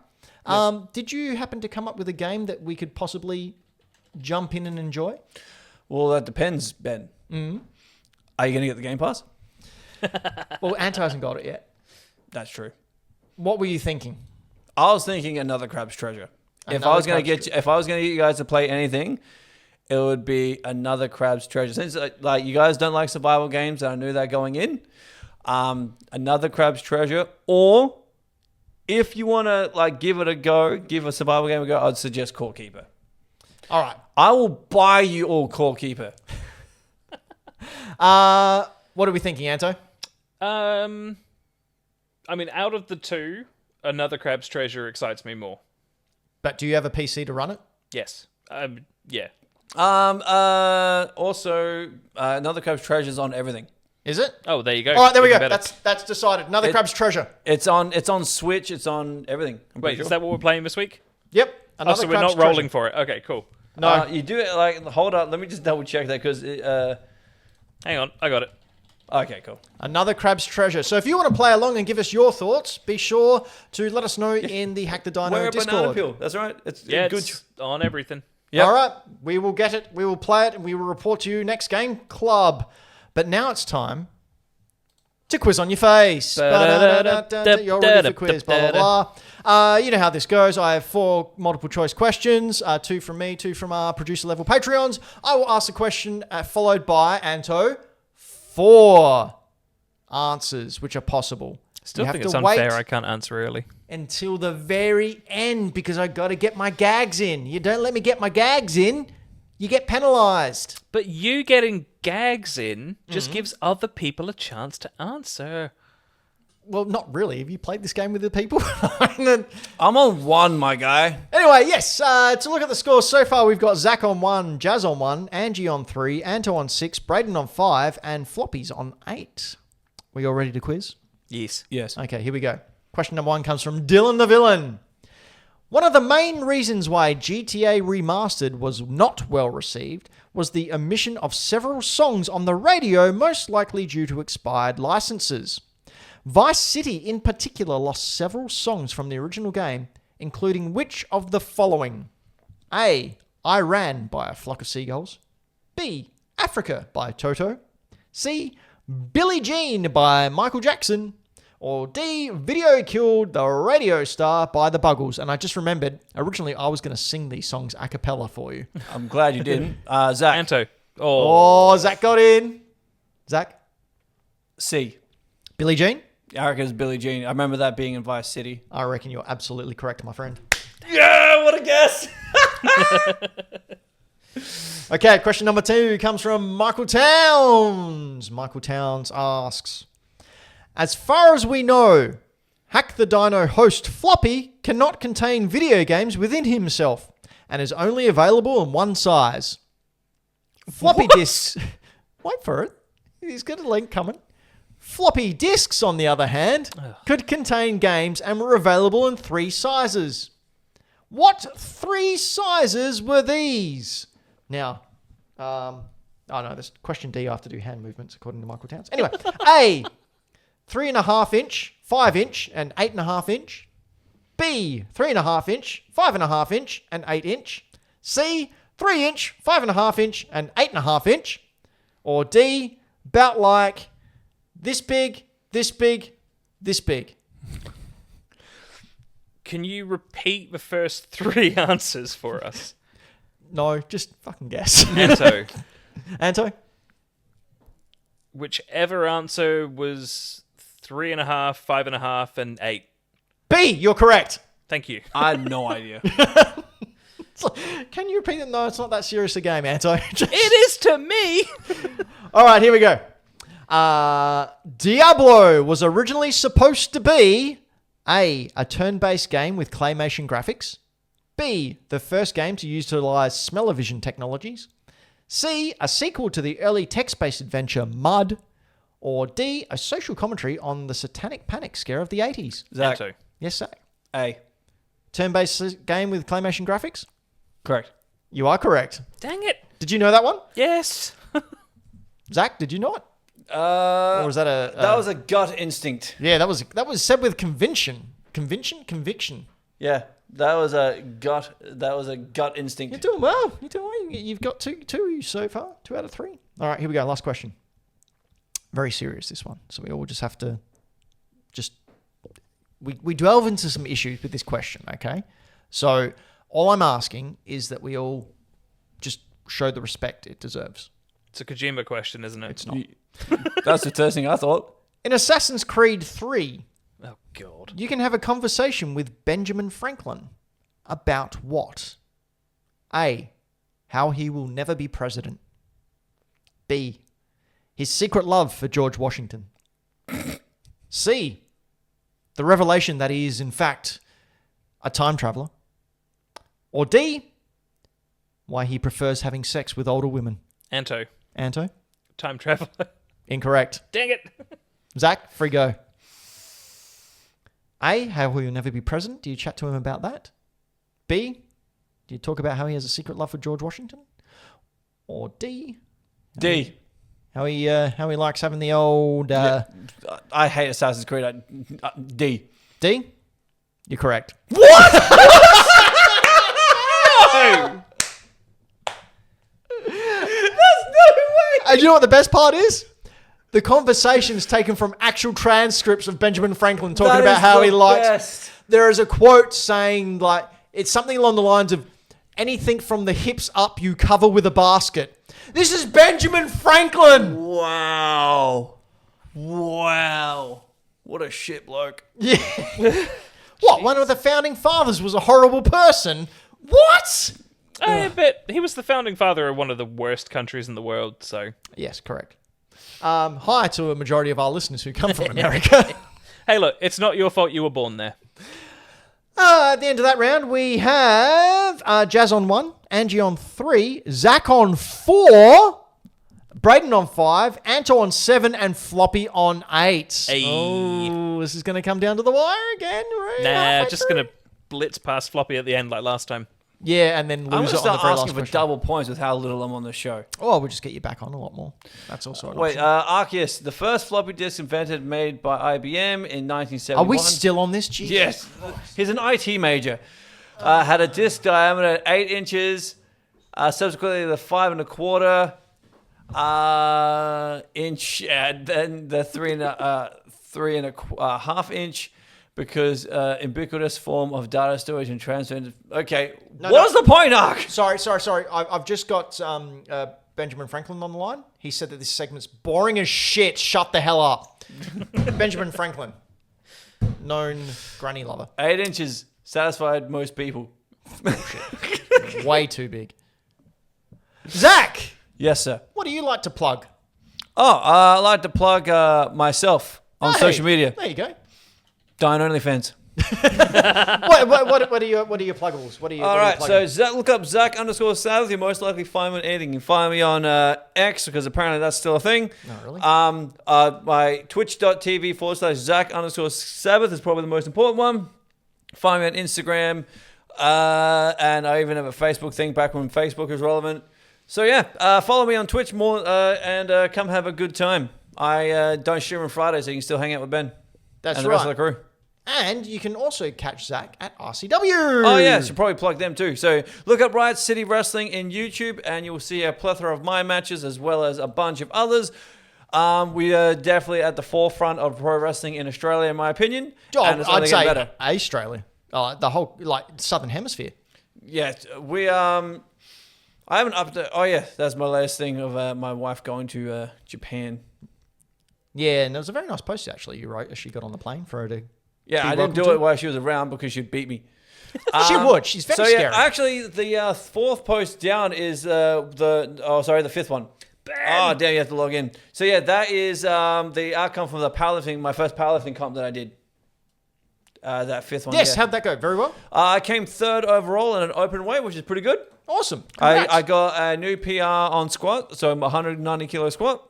Yes. Did you happen to come up with a game that we could possibly jump in and enjoy? Well, that depends, Ben. Mm-hmm. Are you going to get the Game Pass? Well, Anto hasn't got it yet. That's true. What were you thinking? I was thinking another Crab's Treasure. If I was going to get you guys to play anything, it would be another Crab's Treasure. Since like you guys don't like survival games, and I knew that going in, another Crab's Treasure, or if you want to like give it a go, give a survival game a go, I'd suggest Core Keeper. All right. I will buy you all Core Keeper. What are we thinking, Anto? I mean, out of the two, another Crab's Treasure excites me more. But do you have a PC to run it? Yes. Yeah. Also, another Crab's Treasure is on everything. Is it? Oh, there you go. All right, there we go. Even better. That's decided. Another Crab's Treasure. It's on Switch. It's on everything. Wait, is that what we're playing this week? Yep. Oh, so we're not rolling for it. Okay, cool. No. You do it like, hold on. Let me just double check that because... Hang on, I got it. Okay, cool. Another Crab's Treasure. So if you want to play along and give us your thoughts, be sure to let us know in the Hack the Dino Wear a Discord. banana peel. That's right. It's Yeah, good. it's on everything. Yep. All right. We will get it. We will play it, and we will report to you next Game Club. But now it's time to quiz on your face. You're ready for the quiz, blah, blah, blah. You know how this goes. I have 4 multiple choice questions, 2 from me, 2 from our producer level Patreons. I will ask a question followed by, Anto, 4 answers which are possible. Still You have think to it's unfair wait I can't answer early. until the very end because I got to get my gags in. You don't let me get my gags in, you get penalised. But you getting gags in just gives other people a chance to answer. Well, not really. Have you played this game with the people? I'm on 1, my guy. Anyway, yes, to look at the scores so far, we've got Zach on 1, Jazz on 1, Angie on 3, Anto on 6, Braden on 5, and Floppy's on 8. We all ready to quiz? Yes. Yes. Okay, here we go. Question number 1 comes from Dylan the Villain. One of the main reasons why GTA Remastered was not well received was the omission of several songs on the radio, most likely due to expired licenses. Vice City in particular lost several songs from the original game, including which of the following? A. I Ran by a Flock of Seagulls. B. Africa by Toto. C. Billie Jean by Michael Jackson. Or D. Video Killed the Radio Star by the Buggles. And I just remembered, originally I was going to sing these songs a cappella for you. I'm glad you didn't. Zach. Anto. Oh, Zach got in. Zach? C. Billie Jean? I reckon it's Billie Jean. I remember that being in Vice City. I reckon you're absolutely correct, my friend. Yeah, what a guess. Okay, question number 2 comes from Michael Towns. Michael Towns asks, as far as we know, Hack the Dino host Floppy cannot contain video games within himself and is only available in one size. Floppy disks... Wait for it. He's got a link coming. Floppy disks, on the other hand, could contain games and were available in 3 sizes. What 3 sizes were these? Now, oh no, this question D, I have to do hand movements according to Michael Towns. Anyway, A, 3.5 inch, 5 inch, and 8.5 inch. B, 3.5 inch, 5.5 inch, and 8 inch. C, 3 inch, 5.5 inch, and 8.5 inch. Or D, about like this big, this big, this big. Can you repeat the first 3 answers for us? No, just fucking guess. Anto. Anto? Whichever answer was 3.5, 5.5, and 8. B, you're correct. Thank you. I had no idea. Can you repeat it? No, it's not that serious a game, Anto. Just- It is to me. All right, here we go. Diablo was originally supposed to be A, a turn-based game with claymation graphics, B, the first game to utilize smell-o-vision technologies, C, a sequel to the early text-based adventure Mud, or D, a social commentary on the satanic panic scare of the 80s. Zach. Anto. Yes, sir. A. Turn-based game with claymation graphics? Correct. You are correct. Dang it. Did you know that one? Yes. Zach, did you know it? Or was that a... That was a gut instinct. Yeah, that was said with conviction. Conviction? Yeah, that was a gut instinct. You're doing well. You've got two so far. 2 out of 3. All right, here we go. Last question. Very serious, this one. So we all just have to we delve into some issues with this question, okay? So all I'm asking is that we all just show the respect it deserves. It's a Kojima question, isn't it? It's not. That's the first thing I thought. In Assassin's Creed 3, Oh, God. you can have a conversation with Benjamin Franklin about what? A, how he will never be president. B, his secret love for George Washington. C, the revelation that he is, in fact, a time traveler. Or D, why he prefers having sex with older women. Anto. Anto? Time traveler. Incorrect. Dang it. Zach, free go. A, how will you never be president? Do you chat to him about that? B, do you talk about how he has a secret love for George Washington? Or D, D. how he likes having the old I hate Assassin's Creed. D. D? You're correct. Oh! And you know what the best part is? The conversation's taken from actual transcripts of Benjamin Franklin talking That about is how the he likes. best. There is a quote saying, like, it's something along the lines of, anything from the hips up you cover with a basket. This is Benjamin Franklin! Wow. What a shit bloke. Yeah. What? One of the founding fathers was a horrible person? What? But he was the founding father of one of the worst countries in the world, so... Yes, correct. Hi to a majority of our listeners who come from America. Hey, look, it's not your fault you were born there. At the end of that round, we have Jazz on 1, Angie on 3, Zach on 4, Braden on 5, Anto on 7, and Floppy on 8. Hey. Oh, this is going to come down to the wire again. Right? Nah, Halfway just through. gonna blitz past Floppy at the end like last time. Yeah, and then I'm lose going to it on the start very last asking for question. double points with how little I'm on the show. Oh, we'll just get you back on a lot more. That's also an Wait, option. Arceus, the first floppy disk invented made by IBM in 1971. Are we still on this? Jesus. Yes. He's an IT major. Had a disk diameter at 8 inches. Subsequently, the 5 1/4 inch, then the 3 1/2 inch, because ubiquitous form of data storage and transfer. Okay, what's the point, Ark? Sorry. I've just got Benjamin Franklin on the line. He said that this segment's boring as shit. Shut the hell up. Benjamin Franklin, known granny lover. 8 inches satisfied most people. Way too big. Zach, Yes, sir. what do you like to plug? Oh, I like to plug myself on Hey, social media. There you go. Dino OnlyFans. What are your pluggables? What are you? All what are right, you so plugging? Zach, look up Zach_South. You'll most likely find me on anything. You can find me on X, because apparently that's still a thing. Not really. My twitch.tv/Zach_Sabbath is probably the most important one. Find me on Instagram. And I even have a Facebook thing back when Facebook was relevant. So yeah, follow me on Twitch more and come have a good time. I don't stream on Friday, so you can still hang out with Ben That's and the right. rest of the crew. And you can also catch Zach at RCW. Oh yeah, should probably plug them too. So look up Riot City Wrestling in YouTube, and you'll see a plethora of my matches as well as a bunch of others. We are definitely at the forefront of pro wrestling in Australia, in my opinion. Oh, and it's I'd only say getting better. Australia. The whole Southern Hemisphere. Yeah, we I haven't updated. Oh yeah, that's my latest thing of my wife going to Japan. Yeah, and there was a very nice post actually you wrote as she got on the plane for her to. Yeah, Be I didn't welcome do to. it while she was around because she'd beat me. She would. She's very scary. Actually, the fourth post down is the fifth one. Oh, damn, you have to log in. So yeah, that is the outcome from the powerlifting, my first powerlifting comp that I did. That fifth one. Yes, yeah. how'd that go? Very well. I came third overall in an open weight, which is pretty good. Awesome. Congrats. I got a new PR on squat, so I'm 190 kilo squat.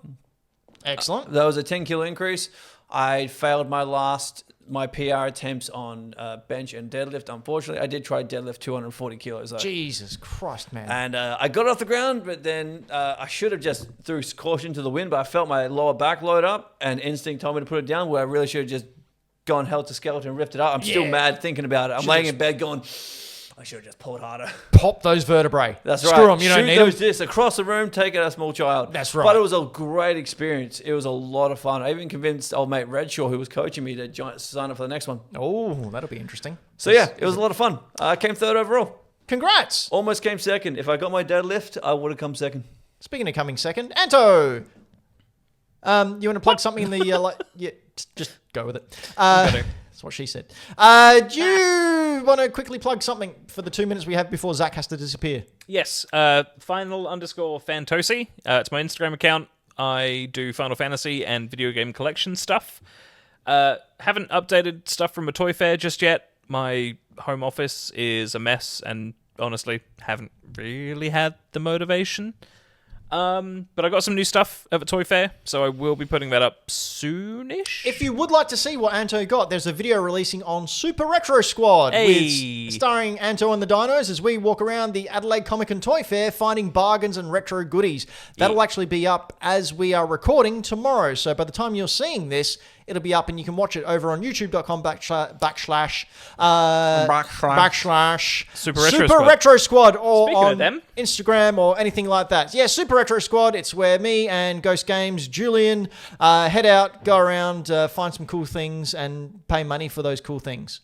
Excellent. That was a 10 kilo increase. I failed my PR attempts on bench and deadlift. Unfortunately, I did try deadlift 240 kilos. Though. Jesus Christ, man. And I got off the ground, but then I should have just threw caution to the wind, but I felt my lower back load up, and instinct told me to put it down, where I really should have just gone helter skelter and ripped it up. I'm still mad thinking about it. I'm laying in bed going, I should have just pulled harder. Pop those vertebrae. That's Screw right. them. You don't Shoot need them. those discs across the room, take it a small child. That's right. But it was a great experience. It was a lot of fun. I even convinced old mate Redshaw, who was coaching me, to sign up for the next one. Oh, that'll be interesting. So yeah, it was a lot of fun. I came third overall. Congrats. Almost came second. If I got my deadlift, I would have come second. Speaking of coming second, Anto. You want to plug something in the yeah? Just go with it. That's what she said. Do you want to quickly plug something for the 2 minutes we have before Zach has to disappear? Yes, final_Fantosi. It's my Instagram account. I do Final Fantasy and video game collection stuff. Haven't updated stuff from a toy fair just yet. My home office is a mess, and honestly, haven't really had the motivation. But I got some new stuff at the toy fair, so I will be putting that up soonish. If you would like to see what Anto got, there's a video releasing on Super Retro Squad with starring Anto and the Dinos as we walk around the Adelaide Comic and Toy Fair finding bargains and retro goodies. That'll actually be up as we are recording tomorrow. So by the time you're seeing this, it'll be up and you can watch it over on youtube.com backslash Super Retro Squad or Speaking on of them. Instagram or anything like that. Yeah, Super Retro Squad. It's where me and Ghost Games, Julian, head out, go around, find some cool things and pay money for those cool things.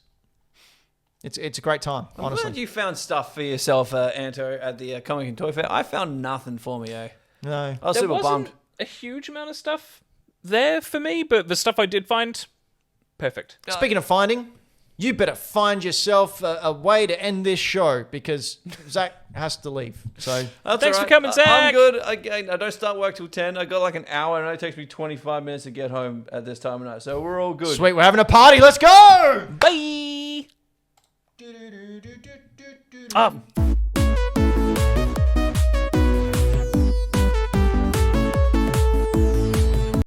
It's a great time, I'm honestly. glad you found stuff for yourself, Anto, at the Comic and Toy Fair. I found nothing for me, eh? No. I was There super wasn't bummed. a huge amount of stuff there for me, but the stuff I did find, perfect. Speaking of finding, you better find yourself a way to end this show because Zach has to leave. So That's Thanks all for coming, Zach. I'm good. I don't start work till 10. I got like an hour, and it only takes me 25 minutes to get home at this time of night. So we're all good. sweet, we're having a party. Let's go! Bye!